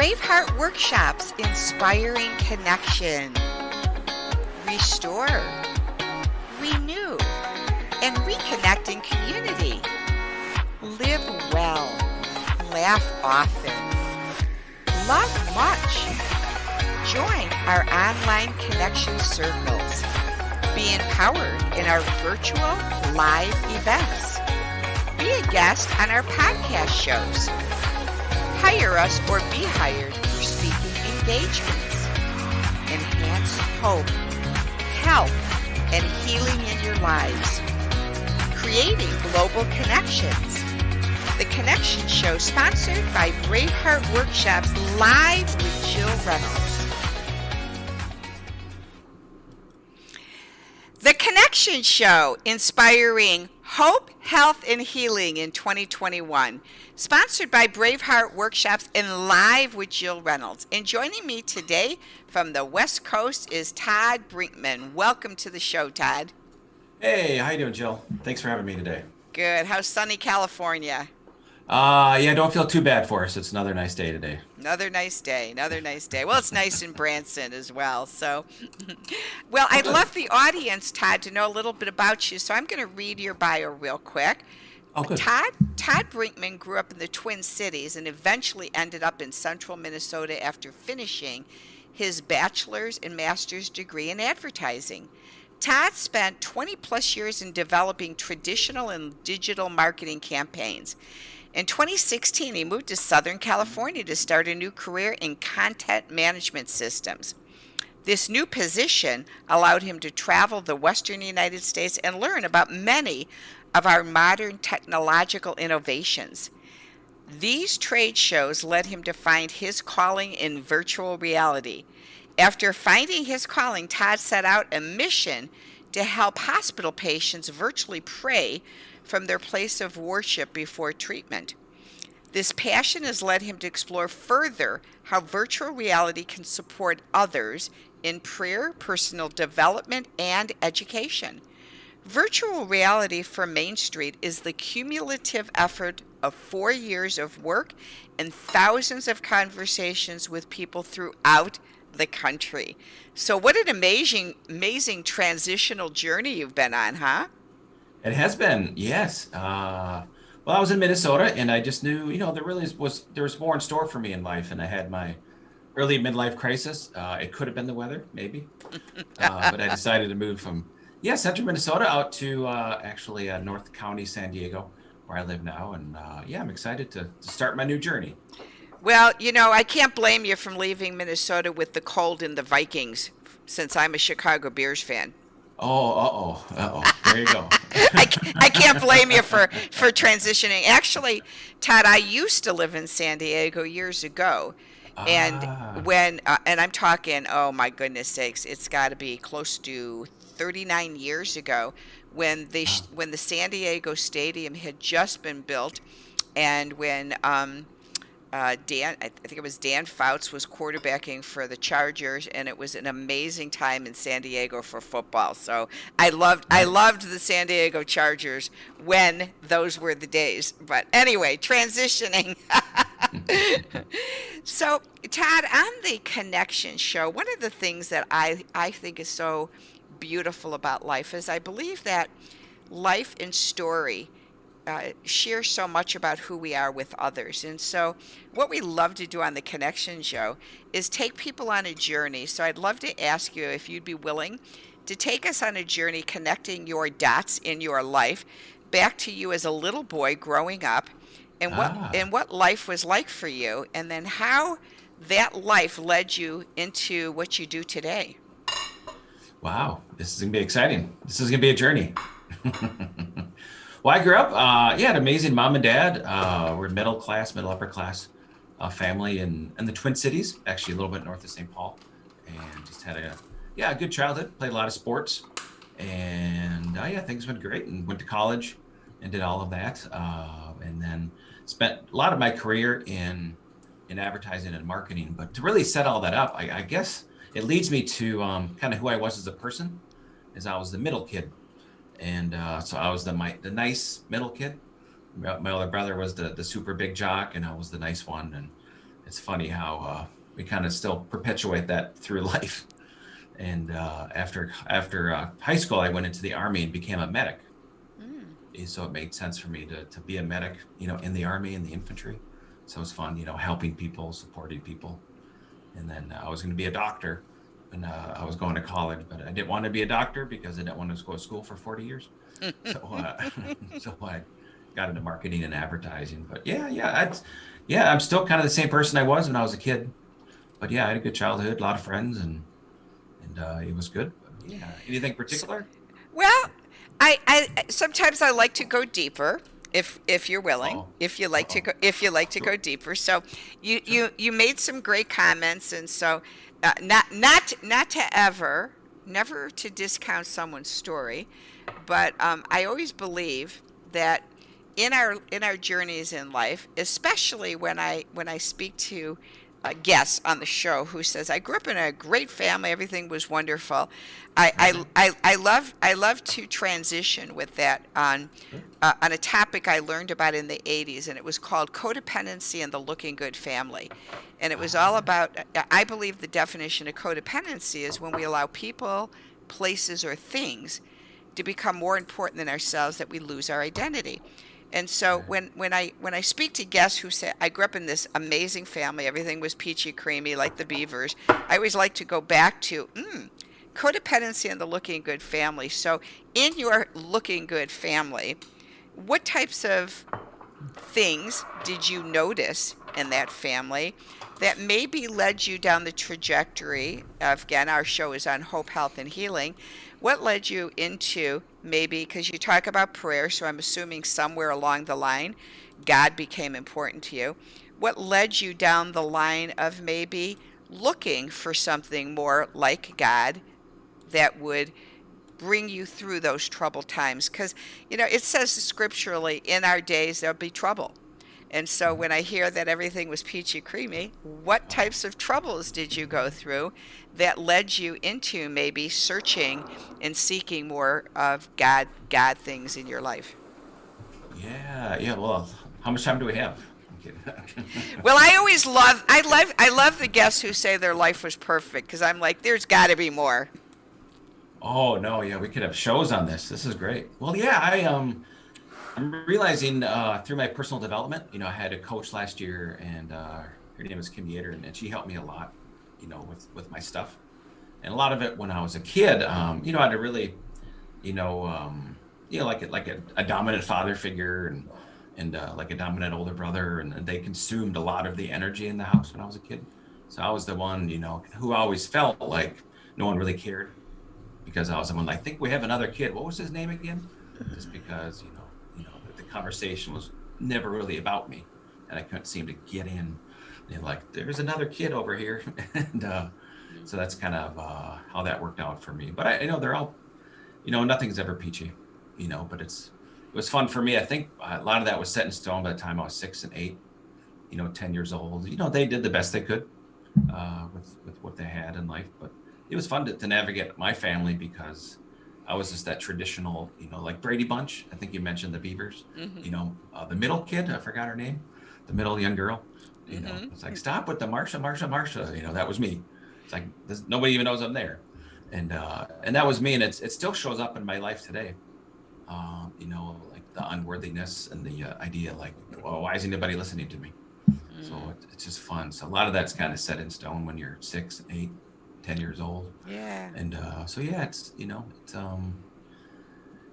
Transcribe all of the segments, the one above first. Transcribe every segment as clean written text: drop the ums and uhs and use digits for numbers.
Braveheart Workshops, inspiring connection. Restore, renew, and reconnect in community. Live well, laugh often, love much. Join our online connection circles. Be empowered in our virtual live events. Be a guest on our podcast shows. Hire us or be hired for speaking engagements. Enhance hope, health, and healing in your lives. Creating global connections. The Connection Show, sponsored by Braveheart Workshops, live with Jill Reynolds. The Connection Show, inspiring hope, health, and healing in 2021. Sponsored by Braveheart Workshops and live with Jill Reynolds. And joining me today from the West Coast is Todd Brinkman. Welcome to the show, Todd. Hey, how you doing, Jill? Thanks for having me today. Good. How's sunny California? Yeah, don't feel too bad for us. It's another nice day today. Another nice day. Well, it's nice in Branson as well. So, well, I'd love the audience, Todd, to know a little bit about you. So I'm going to read your bio real quick. Oh, good. Todd Brinkman grew up in the Twin Cities and eventually ended up in central Minnesota after finishing his bachelor's and master's degree in advertising. Todd spent 20 plus years in developing traditional and digital marketing campaigns. In 2016, he moved to Southern California to start a new career in content management systems. This new position allowed him to travel the Western United States and learn about many of our modern technological innovations. These trade shows led him to find his calling in virtual reality. After finding his calling, Todd set out a mission to help hospital patients virtually pray from their place of worship before treatment. This passion has led him to explore further how virtual reality can support others in prayer, personal development, and education. Virtual reality for Main Street is the cumulative effort of 4 years of work and thousands of conversations with people throughout the country. So what an amazing transitional journey you've been on, huh? It has been, yes. Well, I was in Minnesota, and I just knew, there was more in store for me in life, and I had my early midlife crisis. It could have been the weather, maybe, but I decided to move from central Minnesota out to actually North County, San Diego, where I live now, and I'm excited to start my new journey. Well, I can't blame you from leaving Minnesota with the cold and the Vikings, since I'm a Chicago Bears fan. Oh, there you go. I can't blame you for transitioning. Actually, Todd, I used to live in San Diego years ago. And when, and I'm talking, oh my goodness sakes, it's got to be close to 39 years ago when when the San Diego Stadium had just been built, and when I think it was Dan Fouts was quarterbacking for the Chargers, and it was an amazing time in San Diego for football. So I loved the San Diego Chargers when those were the days. But anyway, transitioning. So Todd, on the Connection Show, one of the things that I think is so beautiful about life is I believe that life and story share so much about who we are with others. And so what we love to do on the Connection Show is take people on a journey. So I'd love to ask you if you'd be willing to take us on a journey connecting your dots in your life back to you as a little boy growing up, and what life was like for you, and then how that life led you into what you do today. Wow, this is going to be exciting. This is going to be a journey. Well, I grew up, an amazing mom and dad. We're middle upper class family in the Twin Cities, actually a little bit north of St. Paul, and just had a good childhood, played a lot of sports, and things went great, and went to college and did all of that, and then spent a lot of my career in advertising and marketing. But to really set all that up, I guess it leads me to kind of who I was as a person, is I was the middle kid. And so I was the nice middle kid. My older brother was the super big jock, and I was the nice one. And it's funny how we kind of still perpetuate that through life. And after high school, I went into the Army and became a medic. Mm. So it made sense for me to be a medic, in the Army, in the infantry. So it was fun, helping people, supporting people. And then I was going to be a doctor, and I was going to college, but I didn't want to be a doctor because I didn't want to go to school for 40 years. So, so I got into marketing and advertising. But I'm still kind of the same person I was when I was a kid. But yeah, I had a good childhood, a lot of friends, and it was good. But yeah, anything particular? Well, I sometimes I like to go deeper if you're willing, Oh, if you like to sure, go deeper. So sure. you made some great comments, and so not to never to discount someone's story, but I always believe that in our journeys in life, especially when I speak to guest on the show who says, I grew up in a great family, everything was wonderful. Uh-huh. I love to transition with that Sure. on a topic I learned about in the 80s, and it was called Codependency and the Looking Good Family. And it was all Yeah. about, I believe the definition of codependency is when we allow people, places, or things to become more important than ourselves, that we lose our identity. And so Right. when I speak to guests who say I grew up in this amazing family, everything was peachy creamy like the Beavers, I always like to go back to codependency and the looking good family. So in your looking good family, what types of things did you notice in that family that maybe led you down the trajectory of, again, our show is on hope, health, and healing. What led you into, maybe because you talk about prayer, so I'm assuming somewhere along the line God became important to you. What led you down the line of maybe looking for something more like God that would bring you through those troubled times? Because it says scripturally, in our days there'll be trouble. And so Mhm. when I hear that everything was peachy creamy, what Oh, types of troubles did you go through that led you into maybe searching and seeking more of God things in your life? yeah, yeah. Well, how much time do we have? I'm kidding. Well, I love the guests who say their life was perfect, because I'm like, there's got to be more. Oh no, yeah, we could have shows on this. This is great. Well, yeah, I'm realizing through my personal development, I had a coach last year, and her name is Kim Yater, and she helped me a lot, with my stuff. And a lot of it when I was a kid, I had a really, you know, like a dominant father figure, and like a dominant older brother, and they consumed a lot of the energy in the house when I was a kid. So I was the one, who always felt like no one really cared, because I was the one like, think we have another kid. What was his name again? Just because, the conversation was never really about me, and I couldn't seem to get in. And like, there's another kid over here, and so that's kind of how that worked out for me. But I know they're all, nothing's ever peachy, but it was fun for me. I think a lot of that was set in stone by the time I was 6 and 8, 10 years old. They did the best they could with what they had in life. But it was fun to navigate my family, because I was just that traditional, like Brady Bunch. I think you mentioned the Beavers. Hmm. The middle kid, I forgot her name, the middle young girl. Hmm. It's like, stop with the Marsha, Marsha, Marsha. That was me. It's like nobody even knows I'm there, and that was me, and it still shows up in my life today. Like the unworthiness and the idea, like, well, why isn't anybody listening to me? So Mm. it's just fun. So a lot of that's kind of set in stone when you're 6, 8, 10 years old. Yeah. And so yeah,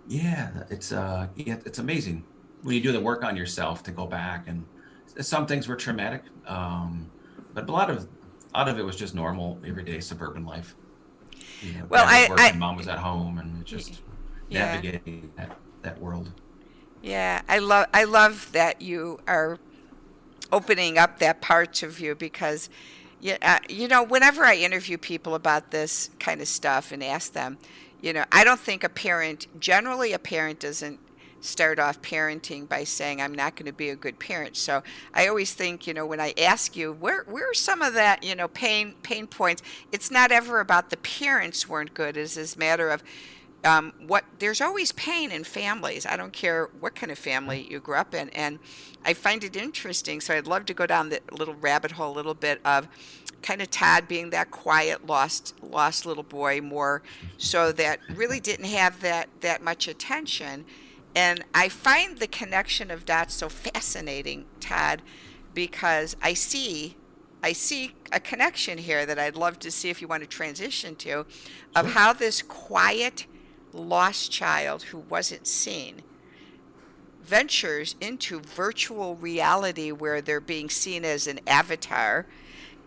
yeah, it's amazing when you do the work on yourself to go back, and some things were traumatic, but a lot of it was just normal everyday suburban life. Well, Dad was working, mom was at home, and y- just yeah, navigating that world. yeah. I love that you are opening up that part of you, because whenever I interview people about this kind of stuff and ask them, I don't think generally a parent doesn't start off parenting by saying, I'm not going to be a good parent. So I always think, when I ask you, where are some of that, pain points, it's not ever about the parents weren't good. It's this matter of what there's always pain in families. I don't care what kind of Right. family you grew up in, and I find it interesting. So I'd love to go down the little rabbit hole a little bit of kind of Todd being that quiet, lost little boy, more so that really didn't have that much attention. And I find the connection of dots so fascinating, Todd, because I see a connection here that I'd love to see if you want to transition to, of Sure. how this quiet, lost child who wasn't seen ventures into virtual reality where they're being seen as an avatar,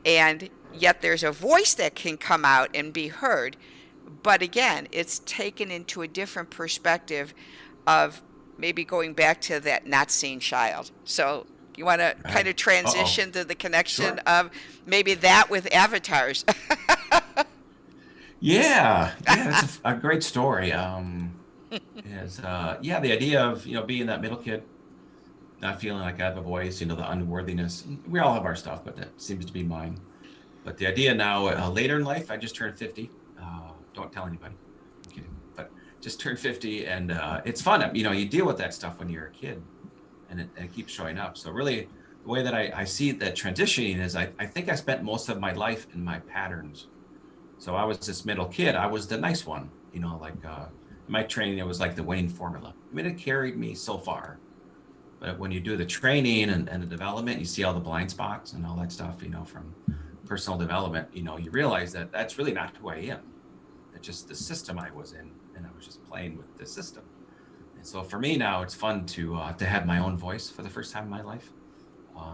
and yet there's a voice that can come out and be heard. But again, it's taken into a different perspective of maybe going back to that not seen child. So you want to kind Right. of Uh-oh. transition to the connection Sure. of maybe that with avatars. Yeah. Yeah. That's a great story. Yeah, the idea of, being that middle kid, not feeling like I have a voice, the unworthiness. We all have our stuff, but that seems to be mine. But the idea now, later in life, I just turned 50. Don't tell anybody. I'm kidding. But just turned 50, and it's fun. You deal with that stuff when you're a kid, and it keeps showing up. So really, the way that I see that transitioning is I think I spent most of my life in my patterns. So I was this middle kid. I was the nice one, like my training, it was like the winning formula. I mean, it carried me so far. But when you do the training and the development, you see all the blind spots and all that stuff, from personal development, you realize that that's really not who I am. It's just the system I was in, and I was just playing with the system. And so for me now, it's fun to have my own voice for the first time in my life.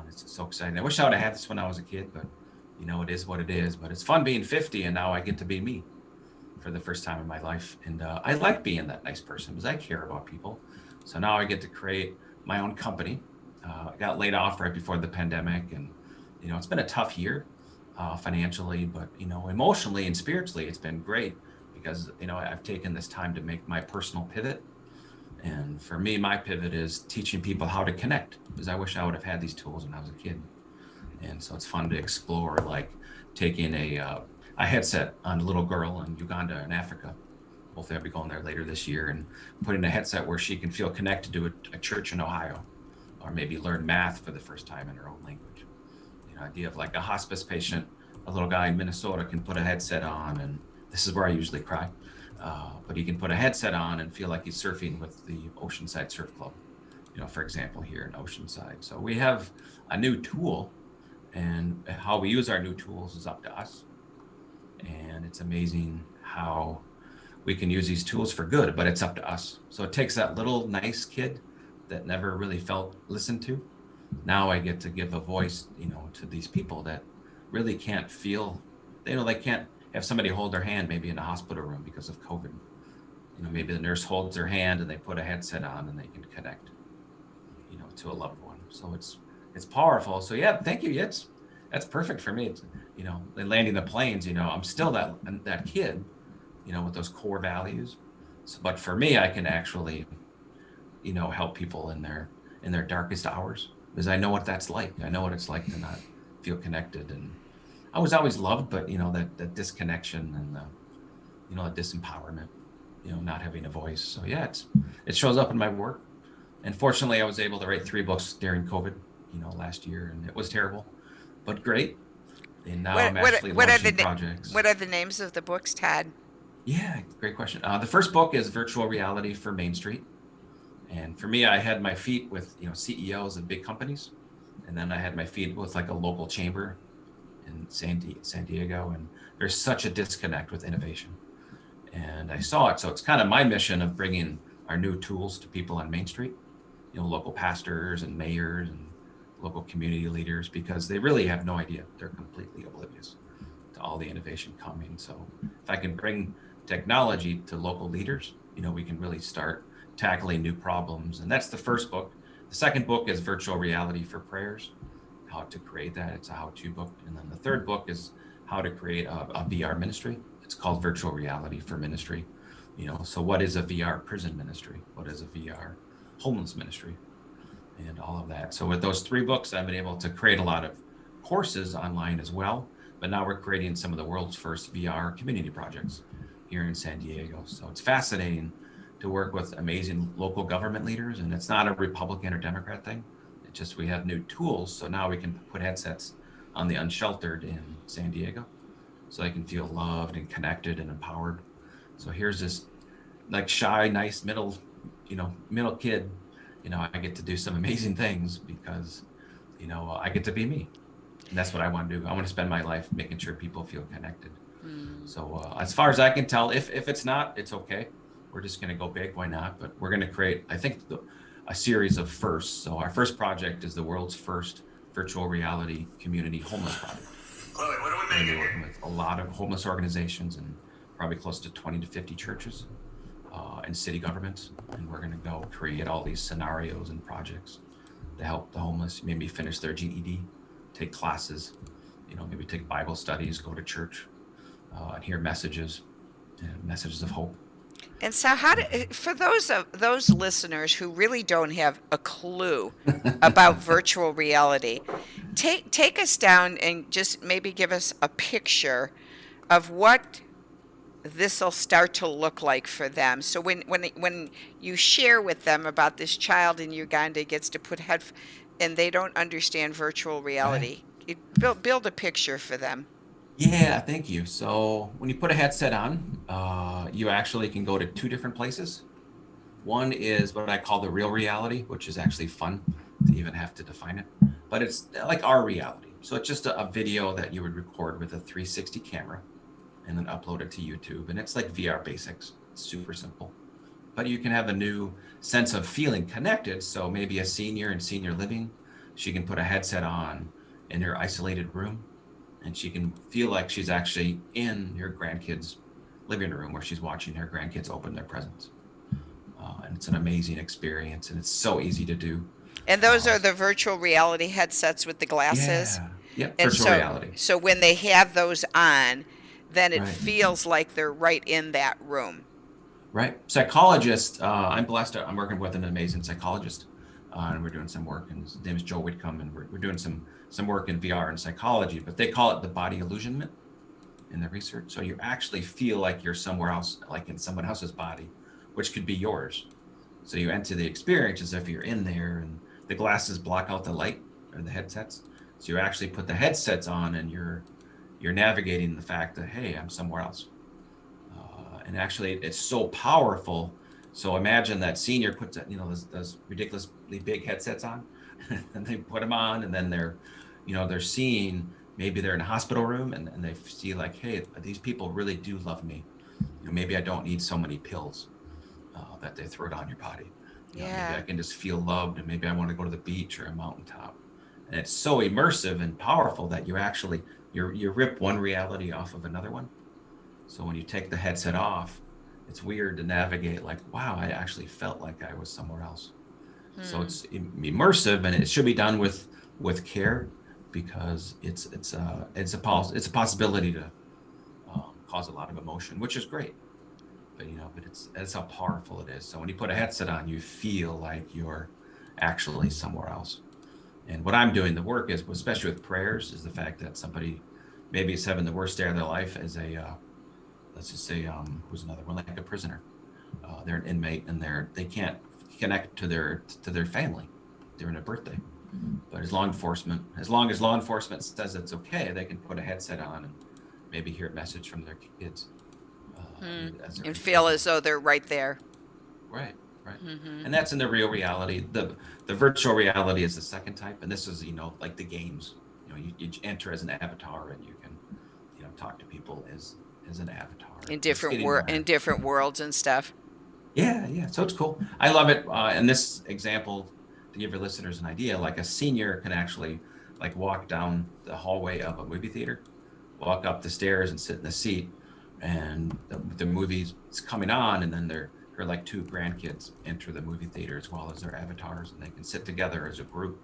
It's so exciting. I wish I would have had this when I was a kid, but it is what it is. But it's fun being 50, and now I get to be me for the first time in my life. And I like being that nice person because I care about people. So now I get to create my own company. I got laid off right before the pandemic, and it's been a tough year financially, but emotionally and spiritually, it's been great because I've taken this time to make my personal pivot. And for me, my pivot is teaching people how to connect, because I wish I would have had these tools when I was a kid. And so it's fun to explore, like taking a headset on a little girl in Uganda and Africa. Hopefully I'll be going there later this year, and putting a headset where she can feel connected to a church in Ohio, or maybe learn math for the first time in her own language. Idea of like a hospice patient, a little guy in Minnesota can put a headset on, and this is where I usually cry, but he can put a headset on and feel like he's surfing with the Oceanside Surf Club, for example, here in Oceanside. So we have a new tool, and how we use our new tools is up to us. And it's amazing how we can use these tools for good, but it's up to us. So it takes that little nice kid that never really felt listened to. Now I get to give a voice, to these people that really can't feel, they can't have somebody hold their hand maybe in a hospital room because of COVID. Maybe the nurse holds their hand and they put a headset on and they can connect, to a loved one. So it's powerful. So yeah, thank you. That's perfect for me. It's, landing the planes, I'm still that kid, with those core values. So, but for me, I can actually, help people in their darkest hours, because I know what that's like. I know what it's like to not feel connected. And I was always loved, but that disconnection and the disempowerment, not having a voice. So yeah, it shows up in my work. And fortunately, I was able to write 3 books during COVID, last year, and it was terrible, but great. And now I'm actually launching projects. What are the names of the books, Todd? Yeah, great question. The first book is Virtual Reality for Main Street. And for me, I had my feet with CEOs of big companies, and then I had my feet with like a local chamber in San Diego, and there's such a disconnect with innovation. And I saw it, so it's kind of my mission of bringing our new tools to people on Main Street, local pastors and mayors and local community leaders, because they really have no idea. They're completely oblivious to all the innovation coming. So if I can bring technology to local leaders, we can really start tackling new problems. And that's the first book. The second book is Virtual Reality for Prayers, how to create that. It's a how-to book. And then the third book is how to create a VR ministry. It's called Virtual Reality for Ministry. So what is a VR prison ministry? What is a VR homeless ministry? And all of that. So with those 3 books, I've been able to create a lot of courses online as well. But now we're creating some of the world's first VR community projects. here in San Diego. So it's fascinating to work with amazing local government leaders, and it's not a Republican or Democrat thing. It's just we have new tools, so now we can put headsets on the unsheltered in San Diego, so they can feel loved and connected and empowered. So here's this like shy, nice middle kid. I get to do some amazing things because I get to be me, and that's what I want to do. I want to spend my life making sure people feel connected. So as far as I can tell, if it's not, it's okay. We're just going to go big. Why not? But we're going to create, I think, a series of firsts. So our first project is the world's first virtual reality community homeless project. Chloe, what are we making? We're working with a lot of homeless organizations and probably close to 20 to 50 churches and city governments. And we're going to go create all these scenarios and projects to help the homeless maybe finish their GED, take classes, maybe take Bible studies, go to church, and hear messages of hope. And so for those listeners who really don't have a clue about virtual reality, take us down and just maybe give us a picture of what this will start to look like for them. So when you share with them about this child in Uganda gets to put and they don't understand virtual reality, build a picture for them. Yeah, thank you. So when you put a headset on, you actually can go to two different places. One is what I call the real reality, which is actually fun to even have to define it, but it's like our reality. So it's just a video that you would record with a 360 camera and then upload it to YouTube. And it's like VR basics. It's super simple. But you can have a new sense of feeling connected. So maybe a senior in senior living, she can put a headset on in her isolated room, and she can feel like she's actually in her grandkids' living room where she's watching her grandkids open their presents. And it's an amazing experience, and it's so easy to do. And those are the virtual reality headsets with the glasses? Yeah, virtual reality. So when they have those on, then it feels like they're right in that room. Right. Psychologist, I'm blessed. I'm working with an amazing psychologist, and we're doing some work, and his name is Joe Whitcomb, and we're doing some work in VR and psychology, but they call it the body illusionment in the research. So you actually feel like you're somewhere else, like in someone else's body, which could be yours. So you enter the experience as if you're in there, and the glasses block out the light, or the headsets. So you actually put the headsets on, and you're navigating the fact that, hey, I'm somewhere else. And actually it's so powerful. So imagine that senior puts those ridiculously big headsets on and they put them on, and then they're seeing, maybe they're in a hospital room and they see like, hey, these people really do love me. Maybe I don't need so many pills that they throw down your body. Maybe I can just feel loved, and maybe I want to go to the beach or a mountaintop. And it's so immersive and powerful that you actually, you rip one reality off of another one. So when you take the headset off, it's weird to navigate like, wow, I actually felt like I was somewhere else. So it's immersive, and it should be done with care, because it's a possibility to cause a lot of emotion, which is great. But it's how powerful it is. So when you put a headset on, you feel like you're actually somewhere else. And what I'm doing, the work is, especially with prayers, is the fact that somebody maybe is having the worst day of their life as a let's just say, who's another one, like a prisoner. They're an inmate, and they can't connect to their family during a birthday. But as long as law enforcement says it's okay, they can put a headset on and maybe hear a message from their kids. And feel as though they're right there. Right. And that's in the real reality. The virtual reality is the second type, and this is like the games. You enter as an avatar, and you can talk to people as an avatar in different worlds and stuff. Yeah. So it's cool. I love it. And this example, to give your listeners an idea, like a senior can actually like walk down the hallway of a movie theater, walk up the stairs and sit in the seat, and the movie's coming on, and then her like two grandkids enter the movie theater as well as their avatars, and they can sit together as a group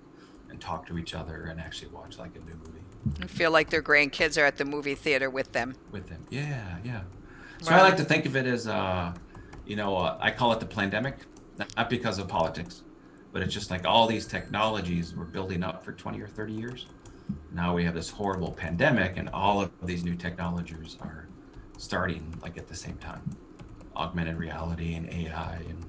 and talk to each other and actually watch like a new movie. And feel like their grandkids are at the movie theater with them. Yeah. So I like to think of it as, I call it the pandemic, not because of politics, but it's just like all these technologies were building up for 20 or 30 years. Now we have this horrible pandemic, and all of these new technologies are starting like at the same time. Augmented reality and AI, and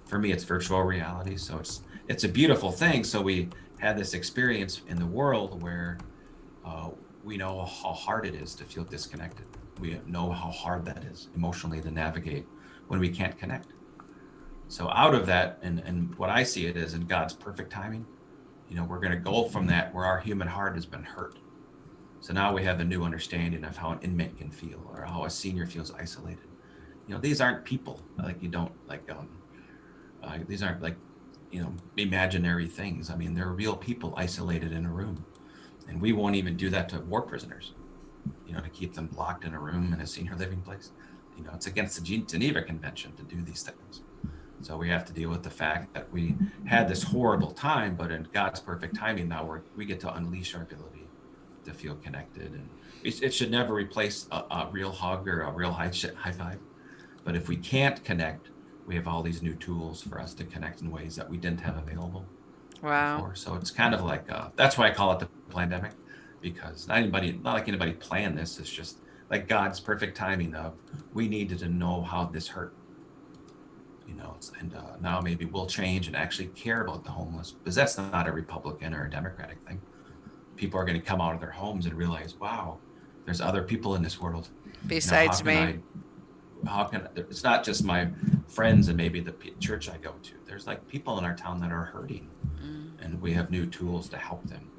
for me it's virtual reality. So it's a beautiful thing. So we had this experience in the world where uh, we know how hard it is to feel disconnected. We know how hard that is emotionally to navigate when we can't connect. So out of that, and what I see it is in God's perfect timing, we're going to go from that where our human heart has been hurt. So now we have a new understanding of how an inmate can feel, or how a senior feels isolated. These aren't people. Like, you don't like these aren't like imaginary things. I mean, they're real people isolated in a room, and we won't even do that to war prisoners. To keep them locked in a room in a senior living place. It's against the Geneva Convention to do these things. So we have to deal with the fact that we had this horrible time, but in God's perfect timing, now we get to unleash our ability to feel connected. And it should never replace a real hug or a real high five. But if we can't connect, we have all these new tools for us to connect in ways that we didn't have available before. So it's kind of like, that's why I call it the pandemic, because not like anybody planned this. It's just like God's perfect timing of, we needed to know how this hurt. And now maybe we'll change and actually care about the homeless, because that's not a Republican or a Democratic thing. People are going to come out of their homes and realize, wow, there's other people in this world besides me. It's not just my friends and maybe the church I go to. There's like people in our town that are hurting, and we have new tools to help them.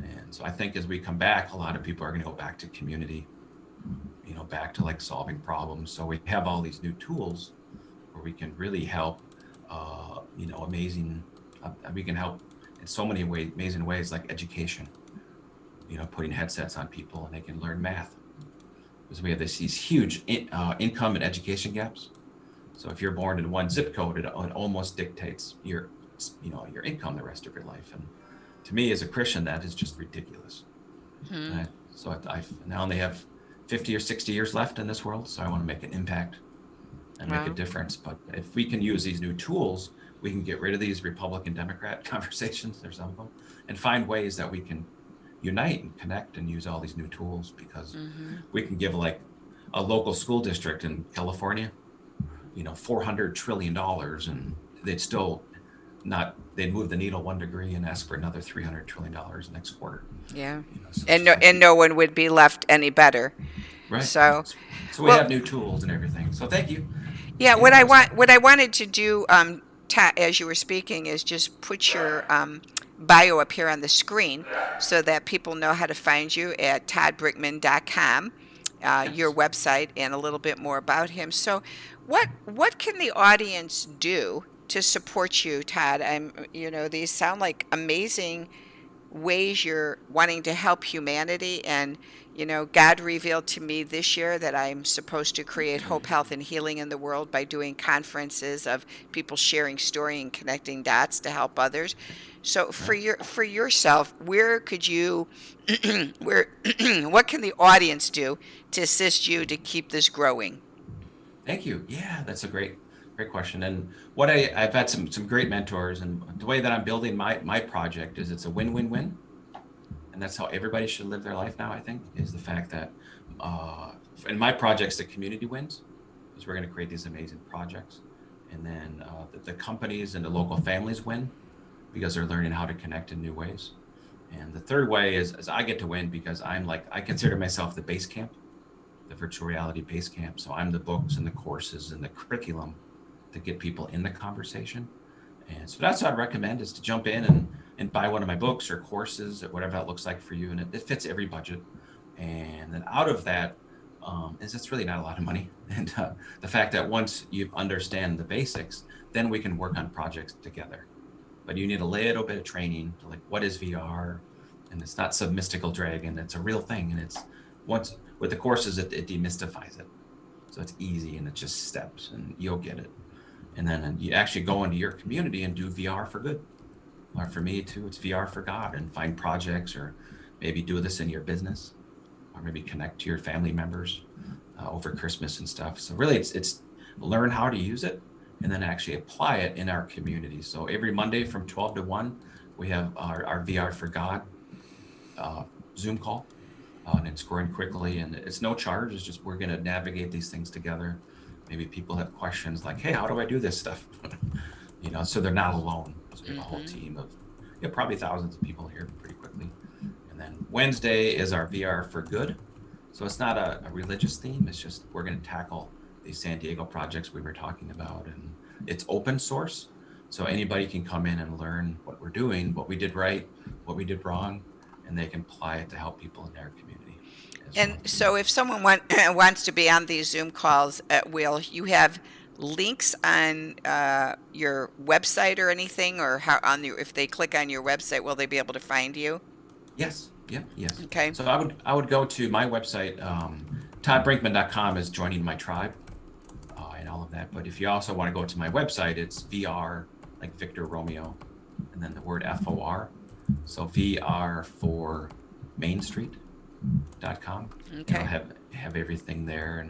And so I think as we come back, a lot of people are going to go back to community, back to like solving problems. So we have all these new tools where we can really help, we can help in so many ways, amazing ways, like education, putting headsets on people and they can learn math. Because we have these huge income and education gaps. So if you're born in one zip code, it almost dictates your income the rest of your life. And to me, as a Christian, that is just ridiculous. So I now only have 50 or 60 years left in this world. So I want to make an impact and make a difference. But if we can use these new tools, we can get rid of these Republican Democrat conversations, there's some of them, and find ways that we can unite and connect and use all these new tools, because we can give like a local school district in California, $400 trillion, and they'd move the needle 1 degree and ask for another $300 trillion next quarter. Yeah. And no one would be left any better. Right. So we have new tools and everything. So thank you. Yeah. What I wanted to do, as you were speaking, is just put your bio up here on the screen so that people know how to find you at toddbrinkman.com, your website, and a little bit more about him. So what can the audience do to support you, Todd? These sound like amazing ways you're wanting to help humanity. And God revealed to me this year that I'm supposed to create hope, health, and healing in the world by doing conferences of people sharing story and connecting dots to help others. So for yourself, where could you what can the audience do to assist you to keep this growing? Thank you. Yeah, that's a great question. And what I've had some great mentors, and the way that I'm building my project is it's a win-win-win. And that's how everybody should live their life now, I think, is the fact that in my projects, the community wins, because we're going to create these amazing projects. And then the companies and the local families win, because they're learning how to connect in new ways. And the third way is I get to win because I consider myself the base camp, the virtual reality base camp. So I'm the books and the courses and the curriculum to get people in the conversation. And so that's what I'd recommend, is to jump in and buy one of my books or courses, or whatever that looks like for you. And it fits every budget. And then out of that, it's really not a lot of money. And the fact that once you understand the basics, then we can work on projects together. But you need a little bit of training to what is VR? And it's not some mystical dragon, it's a real thing. And once with the courses, it demystifies it. So it's easy and it's just steps and you'll get it. And then you actually go into your community and do VR for good. Or for me too, it's VR for God, and find projects, or maybe do this in your business, or maybe connect to your family members over Christmas and stuff. So really it's learn how to use it and then actually apply it in our community. So every Monday from 12 to 1, we have our VR for God Zoom call. and scoring quickly. And it's no charge. It's just we're going to navigate these things together. Maybe people have questions like, hey, how do I do this stuff? So they're not alone. So we have a whole team of probably thousands of people here pretty quickly. And then Wednesday is our VR for Good. So it's not a religious theme. It's just we're going to tackle these San Diego projects we were talking about. And it's open source. So anybody can come in and learn what we're doing, what we did right, what we did wrong, and they can apply it to help people in their community. And so if someone wants to be on these Zoom calls, will you have links on your website or anything, or how if they click on your website, will they be able to find you? Yes. Yep. Yes. Okay. So I would go to my website. ToddBrinkman.com is joining my tribe and all of that. But if you also want to go to my website, it's VR, like Victor Romeo, and then the word FOR. So VR for Main Street.com. Okay. I'll have everything there,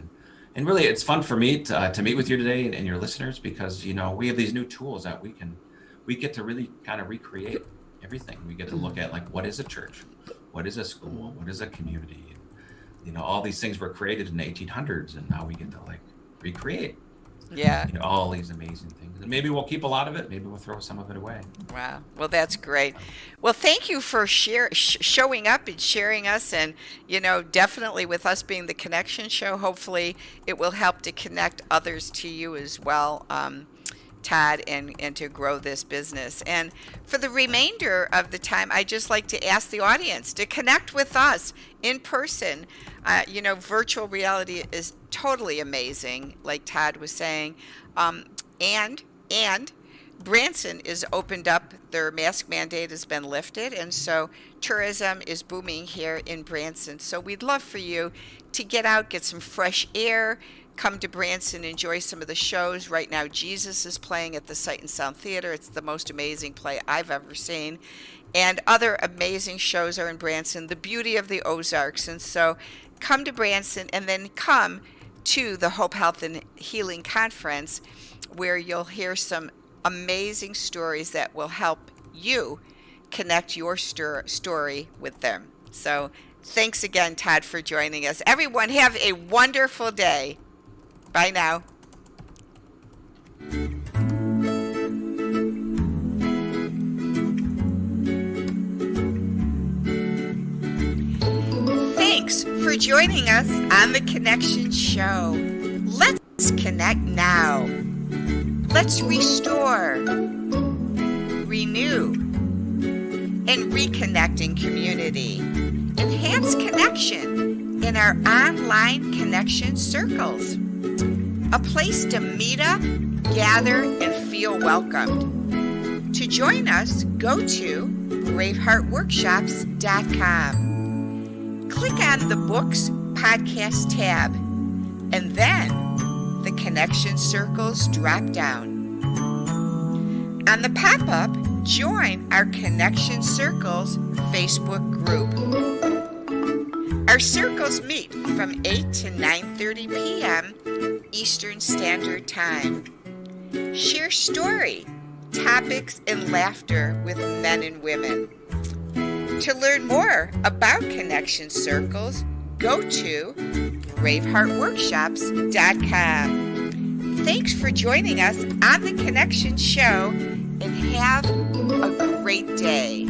and really it's fun for me to meet with you today and your listeners, because we have these new tools that we get to really kind of recreate everything. We get to look at, like, what is a church, what is a school, what is a community, all these things were created in the 1800s, and now we get to recreate all these amazing things. And maybe we'll keep a lot of it, maybe we'll throw some of it away. Wow. Well, that's great. Well, thank you for showing up and sharing us, and definitely with us being the Connection Show, hopefully it will help to connect others to you as well, Todd, and to grow this business. And for the remainder of the time, I just like to ask the audience to connect with us in person. Virtual reality is totally amazing, like Todd was saying. And Branson is opened up. Their mask mandate has been lifted, and so tourism is booming here in Branson. So we'd love for you to get out, get some fresh air, come to Branson, enjoy some of the shows. Right now, Jesus is playing at the Sight and Sound Theater. It's the most amazing play I've ever seen. And other amazing shows are in Branson, the beauty of the Ozarks. And so come to Branson, and then come to the Hope, Health, and Healing Conference, where you'll hear some amazing stories that will help you connect your story with them. So thanks again, Todd, for joining us. Everyone, have a wonderful day. Bye now. Thanks for joining us on The Connection Show. Let's connect now. Let's restore, renew, and reconnect in community. Enhance connection in our online connection circles. A place to meet up, gather, and feel welcomed. To join us, go to braveheartworkshops.com. Click on the Books Podcast tab, and then the Connection Circles drop down. On the pop-up, join our Connection Circles Facebook group. Our circles meet from 8 to 9:30 p.m. Eastern Standard Time. Share story, topics, and laughter with men and women. To learn more about Connection Circles, go to braveheartworkshops.com. Thanks for joining us on The Connection Show, and have a great day.